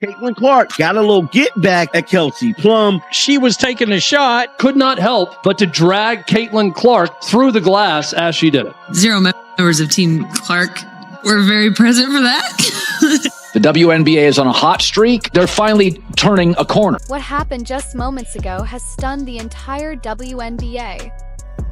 Caitlin Clark got a little get back at Kelsey Plum. She was taking a shot. Could not help but to drag Caitlin Clark through the glass as she did it. 0 members of Team Clark were very present for that. The WNBA is on a hot streak. They're finally turning a corner. What happened just moments ago has stunned the entire WNBA.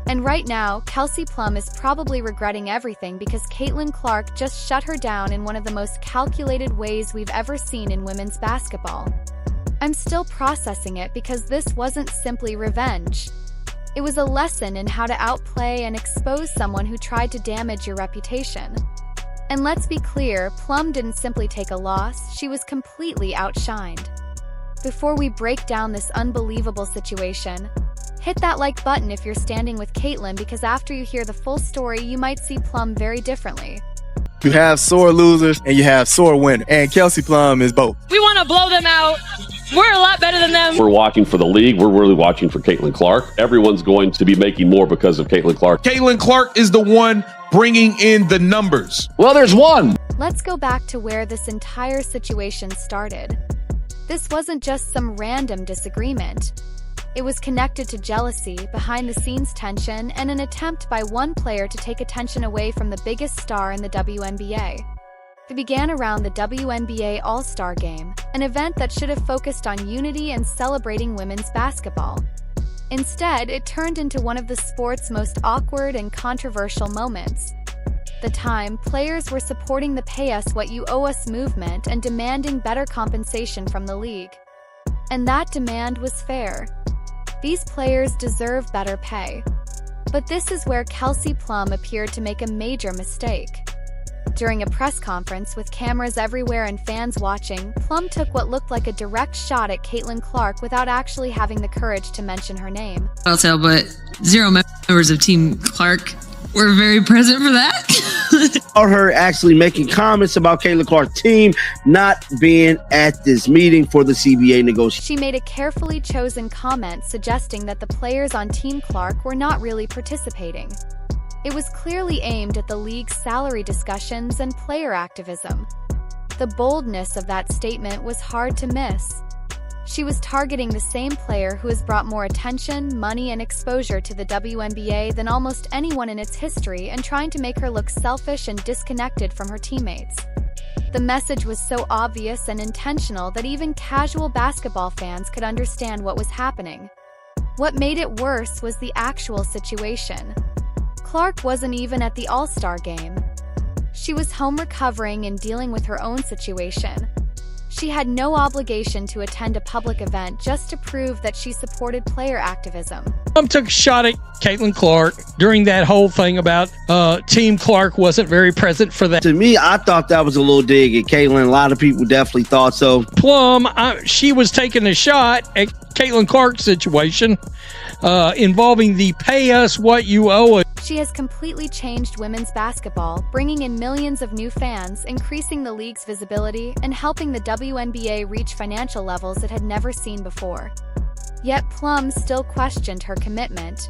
And right now, Kelsey Plum is probably regretting everything because Caitlin Clark just shut her down in one of the most calculated ways we've ever seen in women's basketball. I'm still processing it because this wasn't simply revenge. It was a lesson in how to outplay and expose someone who tried to damage your reputation. And let's be clear, Plum didn't simply take a loss, she was completely outshined. Before we break down this unbelievable situation, hit that like button if you're standing with Caitlin, because after you hear the full story, you might see Plum very differently. You have sore losers and you have sore winners, and Kelsey Plum is both. We want to blow them out. We're a lot better than them. We're watching for the league. We're really watching for Caitlin Clark. Everyone's going to be making more because of Caitlin Clark. Caitlin Clark is the one bringing in the numbers. Well, there's one. Let's go back to where this entire situation started. This wasn't just some random disagreement. It was connected to jealousy, behind-the-scenes tension, and an attempt by one player to take attention away from the biggest star in the WNBA. It began around the WNBA All-Star Game, an event that should have focused on unity and celebrating women's basketball. Instead, it turned into one of the sport's most awkward and controversial moments. The time, players were supporting the Pay Us What You Owe Us movement and demanding better compensation from the league. And that demand was fair. These players deserve better pay. But this is where Kelsey Plum appeared to make a major mistake. During a press conference with cameras everywhere and fans watching, Plum took what looked like a direct shot at Caitlin Clark without actually having the courage to mention her name. I'll tell, but 0 members of Team Clark were very present for that. Or her actually making comments about Caitlin Clark's team not being at this meeting for the CBA negotiation. She made a carefully chosen comment suggesting that the players on Team Clark were not really participating. It was clearly aimed at the league's salary discussions and player activism. The boldness of that statement was hard to miss. She was targeting the same player who has brought more attention, money, and exposure to the WNBA than almost anyone in its history, and trying to make her look selfish and disconnected from her teammates. The message was so obvious and intentional that even casual basketball fans could understand what was happening. What made it worse was the actual situation. Clark wasn't even at the All-Star Game. She was home recovering and dealing with her own situation. She had no obligation to attend a public event just to prove that she supported player activism. Plum took a shot at Caitlin Clark during that whole thing about Team Clark wasn't very present for that. To me, I thought that was a little dig at Caitlin. A lot of people definitely thought so. Plum, she was taking a shot at Caitlin Clark's situation involving the Pay Us What You Owe Us. She has completely changed women's basketball, bringing in millions of new fans, increasing the league's visibility, and helping the WNBA reach financial levels it had never seen before. Yet Plum still questioned her commitment.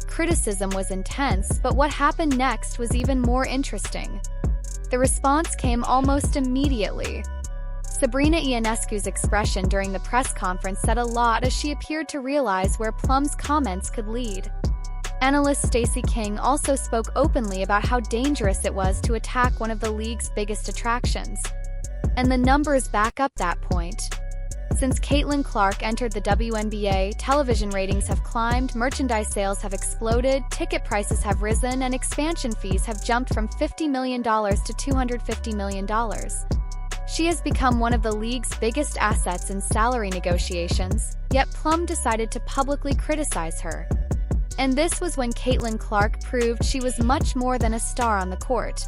Criticism was intense, but what happened next was even more interesting. The response came almost immediately. Sabrina Ionescu's expression during the press conference said a lot, as she appeared to realize where Plum's comments could lead. Analyst Stacey King also spoke openly about how dangerous it was to attack one of the league's biggest attractions. And the numbers back up that point. Since Caitlin Clark entered the WNBA, television ratings have climbed, merchandise sales have exploded, ticket prices have risen, and expansion fees have jumped from $50 million to $250 million. She has become one of the league's biggest assets in salary negotiations, yet Plum decided to publicly criticize her. And this was when Caitlin Clark proved she was much more than a star on the court.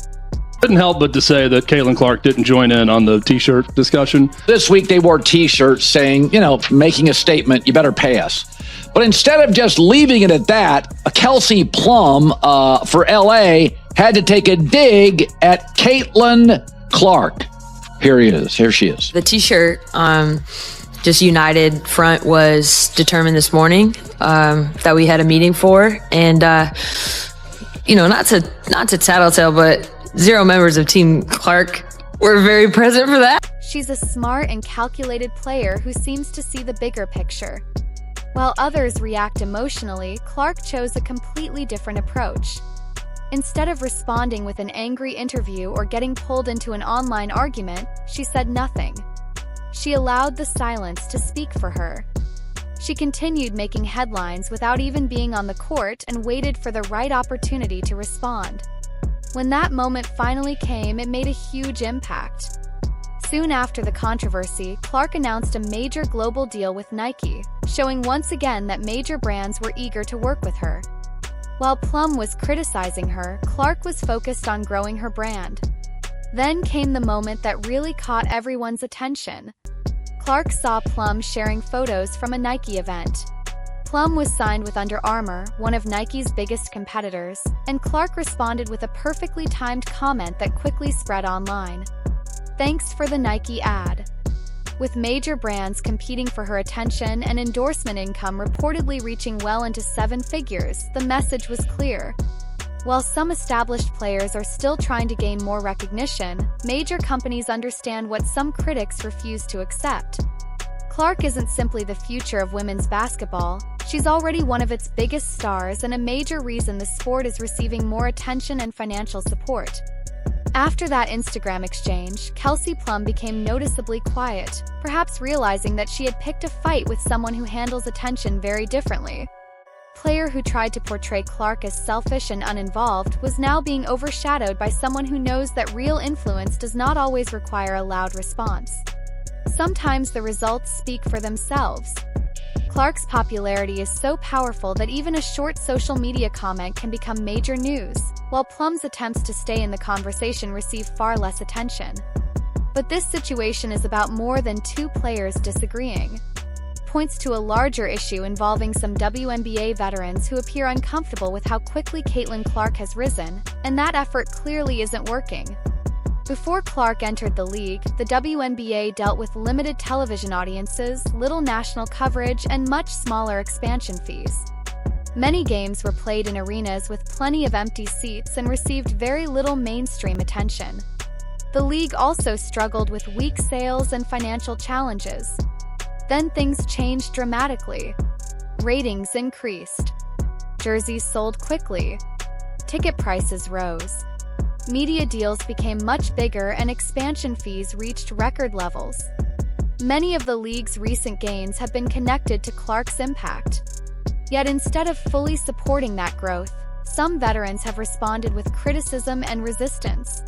Couldn't help but to say that Caitlin Clark didn't join in on the t-shirt discussion. This week they wore t-shirts saying, making a statement, you better pay us. But instead of just leaving it at that, Kelsey Plum for LA had to take a dig at Caitlin Clark. Here she is. The t-shirt, just united front, was determined this morning that we had a meeting for. And, not to tattletale, but 0 members of Team Clark We're very present for that. She's a smart and calculated player who seems to see the bigger picture. While others react emotionally, Clark chose a completely different approach. Instead of responding with an angry interview or getting pulled into an online argument, she said nothing. She allowed the silence to speak for her. She continued making headlines without even being on the court and waited for the right opportunity to respond. When that moment finally came, it made a huge impact. Soon after the controversy, Clark announced a major global deal with Nike, showing once again that major brands were eager to work with her. While Plum was criticizing her, Clark was focused on growing her brand. Then came the moment that really caught everyone's attention. Clark saw Plum sharing photos from a Nike event. Plum was signed with Under Armour, one of Nike's biggest competitors, and Clark responded with a perfectly timed comment that quickly spread online. Thanks for the Nike ad. With major brands competing for her attention and endorsement income reportedly reaching well into 7 figures, the message was clear. While some established players are still trying to gain more recognition, major companies understand what some critics refuse to accept. Clark isn't simply the future of women's basketball, she's already one of its biggest stars and a major reason the sport is receiving more attention and financial support. After that Instagram exchange, Kelsey Plum became noticeably quiet, perhaps realizing that she had picked a fight with someone who handles attention very differently. Player who tried to portray Clark as selfish and uninvolved was now being overshadowed by someone who knows that real influence does not always require a loud response. Sometimes the results speak for themselves. Clark's popularity is so powerful that even a short social media comment can become major news, while Plum's attempts to stay in the conversation receive far less attention. But this situation is about more than two players disagreeing. Points to a larger issue involving some WNBA veterans who appear uncomfortable with how quickly Caitlin Clark has risen, and that effort clearly isn't working. Before Clark entered the league, the WNBA dealt with limited television audiences, little national coverage, and much smaller expansion fees. Many games were played in arenas with plenty of empty seats and received very little mainstream attention. The league also struggled with weak sales and financial challenges. Then things changed dramatically. Ratings increased. Jerseys sold quickly. Ticket prices rose. Media deals became much bigger and expansion fees reached record levels. Many of the league's recent gains have been connected to Clark's impact. Yet instead of fully supporting that growth, some veterans have responded with criticism and resistance.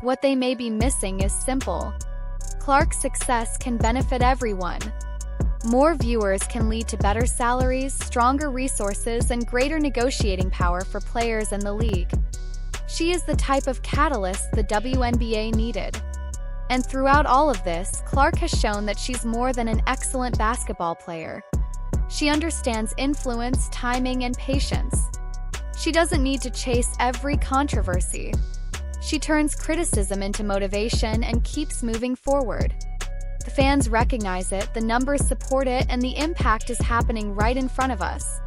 What they may be missing is simple. Clark's success can benefit everyone. More viewers can lead to better salaries, stronger resources, and greater negotiating power for players in the league. She is the type of catalyst the WNBA needed. And throughout all of this, Clark has shown that she's more than an excellent basketball player. She understands influence, timing, and patience. She doesn't need to chase every controversy. She turns criticism into motivation and keeps moving forward. The fans recognize it, the numbers support it, and the impact is happening right in front of us.